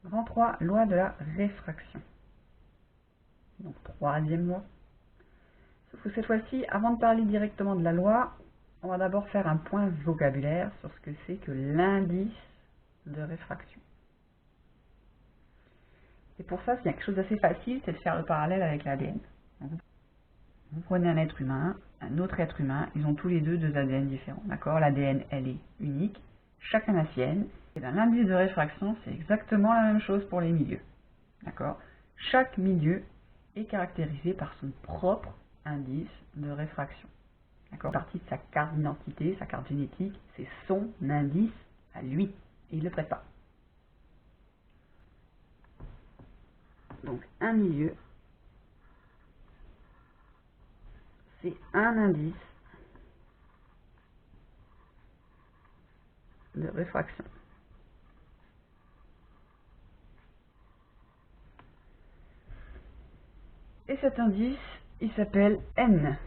Grand 3, loi de la réfraction. Donc, troisième loi. Sauf que cette fois-ci, avant de parler directement de la loi, on va d'abord faire un point vocabulaire sur ce que c'est que l'indice de réfraction. Et pour ça, il y a quelque chose d'assez facile, c'est de faire le parallèle avec l'ADN. Vous prenez un être humain, un autre être humain, ils ont tous les deux ADN différents, d'accord? L'ADN, elle est unique, chacun a sienne. Et bien l'indice de réfraction, c'est exactement la même chose pour les milieux, d'accord? Chaque milieu est caractérisé par son propre indice de réfraction, d'accord? Partie de sa carte d'identité, sa carte génétique, c'est son indice à lui, et il ne le prête pas. Donc un milieu, c'est un indice de réfraction. Et cet indice, il s'appelle N,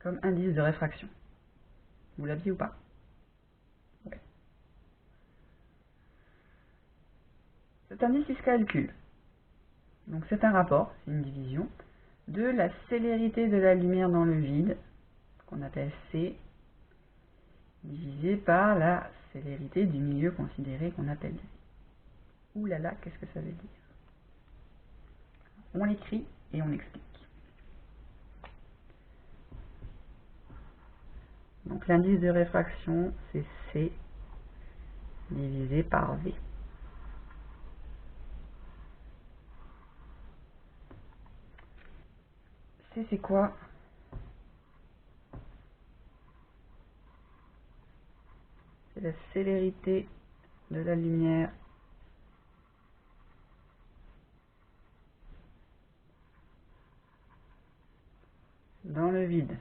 comme indice de réfraction. Vous l'aviez ou pas? Ouais. Cet indice, il se calcule. Donc c'est un rapport, c'est une division, de la célérité de la lumière dans le vide, qu'on appelle C, divisé par la célérité du milieu considéré qu'on appelle V. Ouh là là, qu'est-ce que ça veut dire? On l'écrit et on explique. Donc l'indice de réfraction, c'est C divisé par V. C, c'est quoi? C'est la célérité de la lumière dans le vide.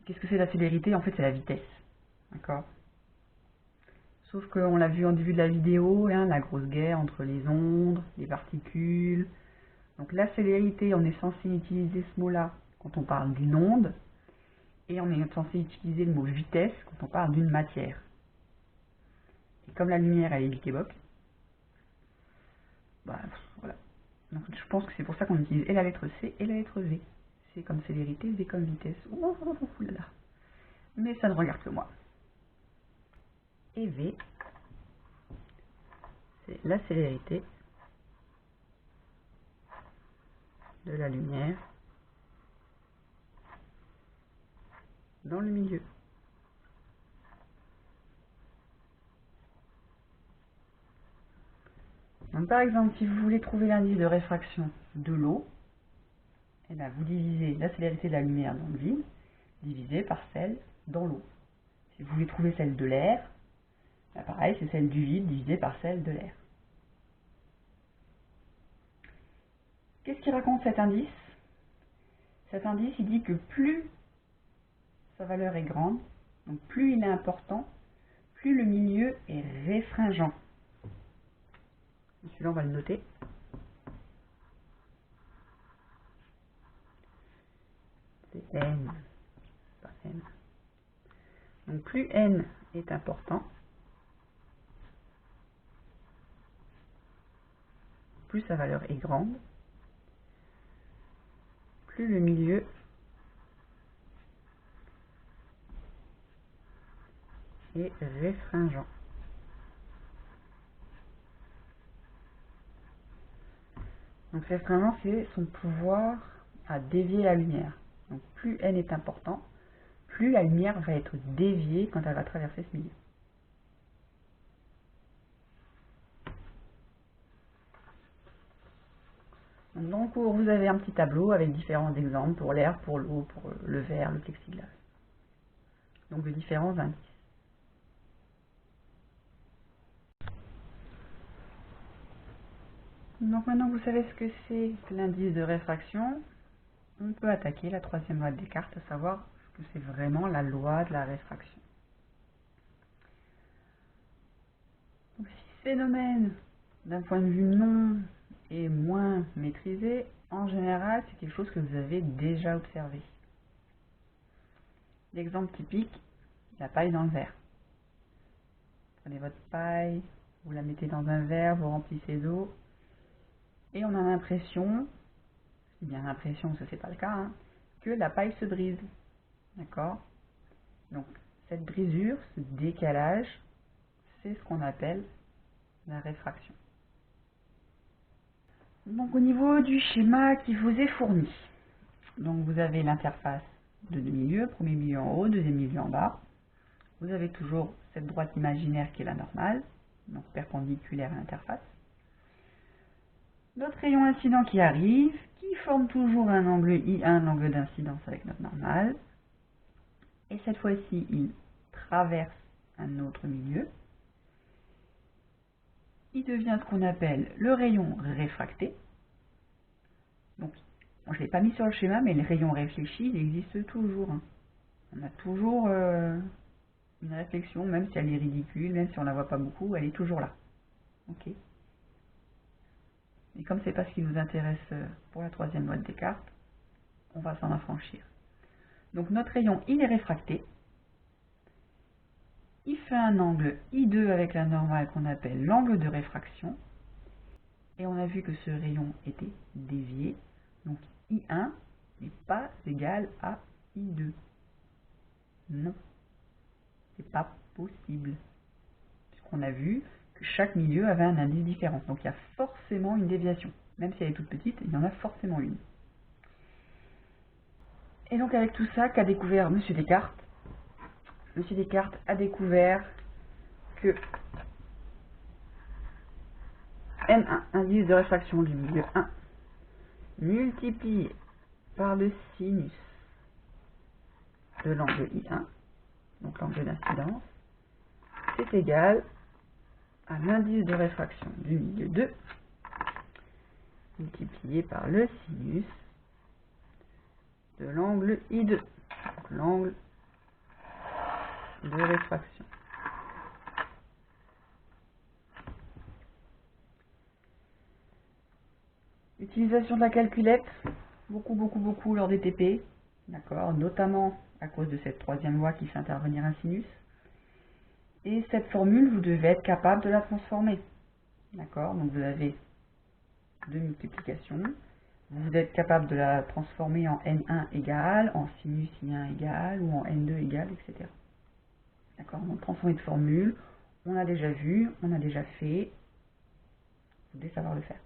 Qu'est-ce que c'est la célérité? En fait, c'est la vitesse. D'accord? Sauf qu'on l'a vu en début de la vidéo, hein, la grosse guerre entre les ondes, les particules. Donc la célérité, on est censé utiliser ce mot-là quand on parle d'une onde, et on est censé utiliser le mot vitesse quand on parle d'une matière. Et comme la lumière, elle est Liqueboc, bah, voilà. Donc je pense que c'est pour ça qu'on utilise et la lettre C et la lettre V. C comme célérité, V comme vitesse. Oh, oh, oh, là là. Mais ça ne regarde que moi. Et V, c'est la célérité de la lumière dans le milieu. Donc par exemple, si vous voulez trouver l'indice de réfraction de l'eau, eh bien, vous divisez la célérité de la lumière dans le vide, divisé par celle dans l'eau. Si vous voulez trouver celle de l'air, ben pareil, c'est celle du vide divisée par celle de l'air. Qu'est-ce qu'il raconte cet indice? Cet indice, il dit que plus sa valeur est grande, donc plus il est important, plus le milieu est réfringent. Celui-là, on va le noter. C'est N, pas N. Donc plus N est important, plus sa valeur est grande, plus le milieu est réfringent. Donc restreindre, c'est son pouvoir à dévier la lumière. Donc plus N est important, plus la lumière va être déviée quand elle va traverser ce milieu. Donc dans le cours, vous avez un petit tableau avec différents exemples pour l'air, pour l'eau, pour le verre, le plexiglas. Donc de différents indices. Donc maintenant que vous savez ce que c'est que l'indice de réfraction, on peut attaquer la troisième loi de Descartes, à savoir ce que c'est vraiment la loi de la réfraction. Donc, si ce phénomène, d'un point de vue non, est moins maîtrisé, en général, c'est quelque chose que vous avez déjà observé. L'exemple typique, la paille dans le verre. Prenez votre paille, vous la mettez dans un verre, vous remplissez d'eau, et on a l'impression, c'est bien l'impression, ce n'est pas le cas, hein, que la paille se brise. D'accord? Donc, cette brisure, ce décalage, c'est ce qu'on appelle la réfraction. Donc, au niveau du schéma qui vous est fourni, donc vous avez l'interface de deux milieux, premier milieu en haut, deuxième milieu en bas. Vous avez toujours cette droite imaginaire qui est la normale, donc perpendiculaire à l'interface. Notre rayon incident qui arrive, qui forme toujours un angle I1, l'angle d'incidence avec notre normale. Et cette fois-ci, il traverse un autre milieu. Il devient ce qu'on appelle le rayon réfracté. Donc, je ne l'ai pas mis sur le schéma, mais le rayon réfléchi, il existe toujours. Hein. On a toujours une réflexion, même si elle est ridicule, même si on ne la voit pas beaucoup, elle est toujours là. Ok. Et comme c'est pas ce qui nous intéresse pour la troisième loi de Descartes, on va s'en affranchir. Donc notre rayon, il est réfracté. Il fait un angle I2 avec la normale qu'on appelle l'angle de réfraction. Et on a vu que ce rayon était dévié. Donc I1 n'est pas égal à I2. Non, c'est pas possible. Puisqu'on a vu que chaque milieu avait un indice différent. Donc il y a forcément une déviation. Même si elle est toute petite, il y en a forcément une. Et donc avec tout ça, qu'a découvert M. Descartes? M. Descartes a découvert que N1, indice de réfraction du milieu 1, multiplié par le sinus de l'angle I1, donc l'angle d'incidence, c'est égal à l'indice de réfraction du milieu 2, multiplié par le sinus de l'angle I2, donc l'angle de réfraction. Utilisation de la calculette, beaucoup lors des TP, d'accord, notamment à cause de cette troisième loi qui fait intervenir un sinus. Et cette formule, vous devez être capable de la transformer, d'accord, donc vous avez deux multiplications, vous êtes capable de la transformer en N1 égale, en sinus I1 égale, ou en N2 égale, etc. D'accord, donc transformer de formule, on a déjà vu, on a déjà fait, vous devez savoir le faire.